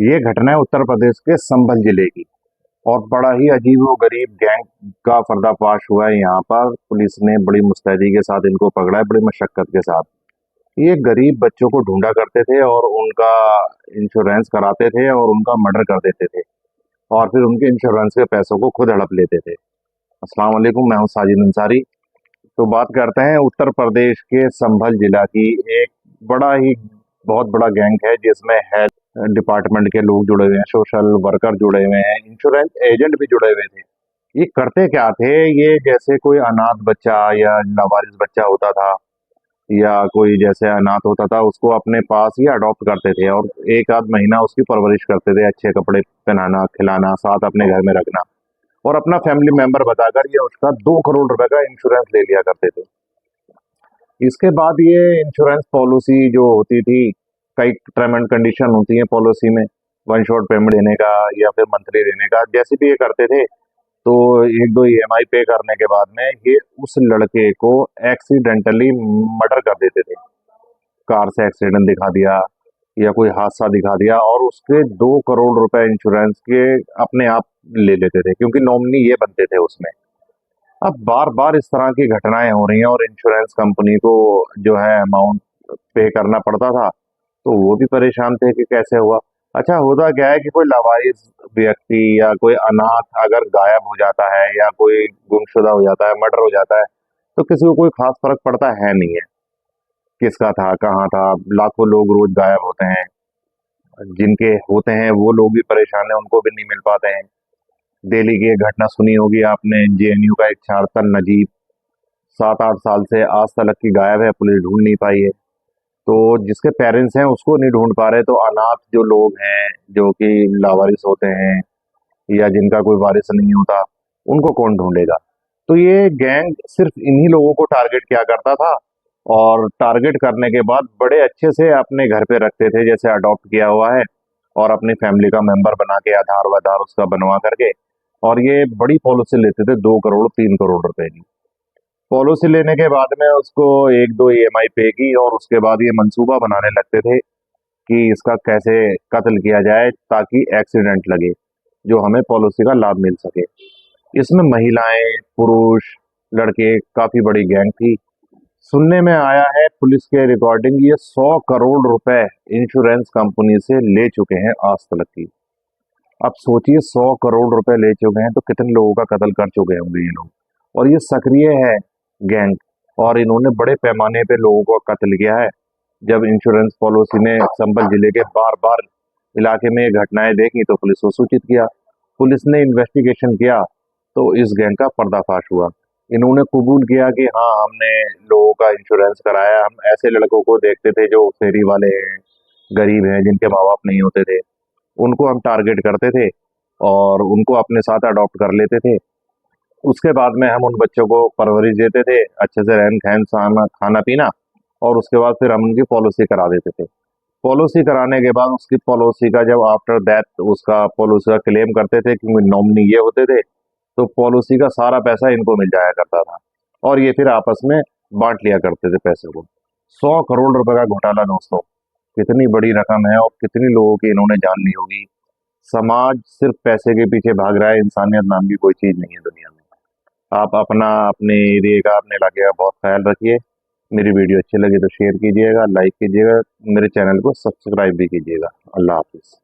ये घटना है उत्तर प्रदेश के संभल जिले की। और बड़ा ही अजीबोगरीब गैंग का पर्दाफाश हुआ है। यहाँ पर पुलिस ने बड़ी मुस्तैदी के साथ इनको पकड़ा है, बड़ी मशक्कत के साथ। ये गरीब बच्चों को ढूंढा करते थे और उनका इंश्योरेंस कराते थे और उनका मर्डर कर देते थे और फिर उनके इंश्योरेंस के पैसों को खुद हड़प लेते थे। अस्सलाम वालेकुम, मैं हूँ साजिद अंसारी। तो बात करते हैं उत्तर प्रदेश के संभल जिला की। एक बड़ा ही बहुत बड़ा गैंग है जिसमें हेल्थ डिपार्टमेंट के लोग जुड़े हुए हैं, सोशल वर्कर जुड़े हुए हैं, इंश्योरेंस एजेंट भी जुड़े हुए थे। ये करते क्या थे, ये जैसे कोई अनाथ बच्चा या लावारिस बच्चा होता था या कोई जैसे अनाथ होता था उसको अपने पास ही अडॉप्ट करते थे और एक आध महीना उसकी परवरिश करते थे, अच्छे कपड़े पहनाना, खिलाना, साथ अपने घर में रखना और अपना फैमिली मेंबर बताकर ये उसका 2 करोड़ रुपए का इंश्योरेंस ले लिया करते थे। इसके बाद ये इंश्योरेंस पॉलिसी जो होती थी, कई टर्म एंड कंडीशन होती है पॉलिसी में, वन शॉट पेमेंट देने का या फिर मंथली देने का, जैसे भी ये करते थे। तो एक दो ईएमआई पे करने के बाद में ये उस लड़के को एक्सीडेंटली मर्डर कर देते थे। कार से एक्सीडेंट दिखा दिया या कोई हादसा दिखा दिया और उसके 2 करोड़ रुपए इंश्योरेंस के अपने आप ले लेते थे, क्योंकि नॉमिनी ये बनते थे उसमें। अब बार बार इस तरह की घटनाएं हो रही हैं और इंश्योरेंस कंपनी को जो है अमाउंट पे करना पड़ता था, तो वो भी परेशान थे कि कैसे हुआ। अच्छा, होता क्या है कि कोई लावारिस व्यक्ति या कोई अनाथ अगर गायब हो जाता है या कोई गुमशुदा हो जाता है, मर्डर हो जाता है, तो किसी को कोई खास फर्क पड़ता है नहीं है, किसका था, कहाँ था। लाखों लोग रोज गायब होते हैं, जिनके होते हैं वो लोग भी परेशान हैं, उनको भी नहीं मिल पाते हैं। दिल्ली की एक घटना सुनी होगी आपने, जेएनयू का एक छात्र नजीब 7-8 साल से आज तलक की गायब है, पुलिस ढूंढ नहीं पाई है। तो जिसके पेरेंट्स हैं उसको नहीं ढूंढ पा रहे, तो अनाथ जो लोग हैं, जो कि लावारिस होते हैं या जिनका कोई वारिस नहीं होता, उनको कौन ढूंढेगा। तो ये गैंग सिर्फ इन्हीं लोगों को टारगेट किया करता था और टारगेट करने के बाद बड़े अच्छे से अपने घर पे रखते थे, जैसे अडॉप्ट किया हुआ है, और अपनी फैमिली का मेंबर बना के आधार वाधार उसका बनवा करके। और ये बड़ी पॉलिसी लेते थे, 2 करोड़ 3 करोड़ रुपए की पॉलिसी लेने के बाद में उसको एक दो ईएमआई पे की और उसके बाद ये मंसूबा बनाने लगते थे कि इसका कैसे कत्ल किया जाए ताकि एक्सीडेंट लगे, जो हमें पॉलिसी का लाभ मिल सके। इसमें महिलाएं, पुरुष, लड़के, काफी बड़ी गैंग थी। सुनने में आया है पुलिस के रिकॉर्डिंग, ये 100 करोड़ रुपए इंश्योरेंस कंपनी से ले चुके हैं आज तक की। अब सोचिए, 100 करोड़ रुपए ले चुके हैं तो कितने लोगों का कत्ल कर चुके होंगे ये लोग। और ये सक्रिय है गैंग, और इन्होंने बड़े पैमाने पे लोगों को कत्ल किया है। जब इंश्योरेंस पॉलिसी ने संभल जिले के बार बार इलाके में ये घटनाएं देखी तो पुलिस को सूचित किया। पुलिस ने इन्वेस्टिगेशन किया तो इस गैंग का पर्दाफाश हुआ। इन्होंने कबूल किया कि हाँ, हमने लोगों का इंश्योरेंस कराया। हम ऐसे लड़कों को देखते थे जो फेरी वाले हैं, गरीब हैं, जिनके माँ बाप नहीं होते थे, उनको हम टारगेट करते थे और उनको अपने साथ अडॉप्ट कर लेते थे। उसके बाद में हम उन बच्चों को परवरिश देते थे, अच्छे से रहन सहन, खाना पीना, और उसके बाद फिर हम उनकी पॉलिसी करा देते थे। पॉलिसी कराने के बाद उसकी पॉलिसी का जब आफ्टर डेथ उसका पॉलिसी का क्लेम करते थे, क्योंकि नॉमिनी ये होते थे, तो पॉलिसी का सारा पैसा इनको मिल जाया करता था और ये फिर आपस में बांट लिया करते थे पैसे को। 100 करोड़ रुपए का घोटाला दोस्तों, कितनी बड़ी रकम है और कितनी लोगों की इन्होंने जान ली होगी। समाज सिर्फ पैसे के पीछे भाग रहा है, इंसानियत नाम की कोई चीज नहीं है दुनिया में। आप अपना, अपने एरिया का, अपने इलाके का बहुत ख्याल रखिए। मेरी वीडियो अच्छी लगी तो शेयर कीजिएगा, लाइक कीजिएगा, मेरे चैनल को सब्सक्राइब भी कीजिएगा। अल्लाह हाफिज।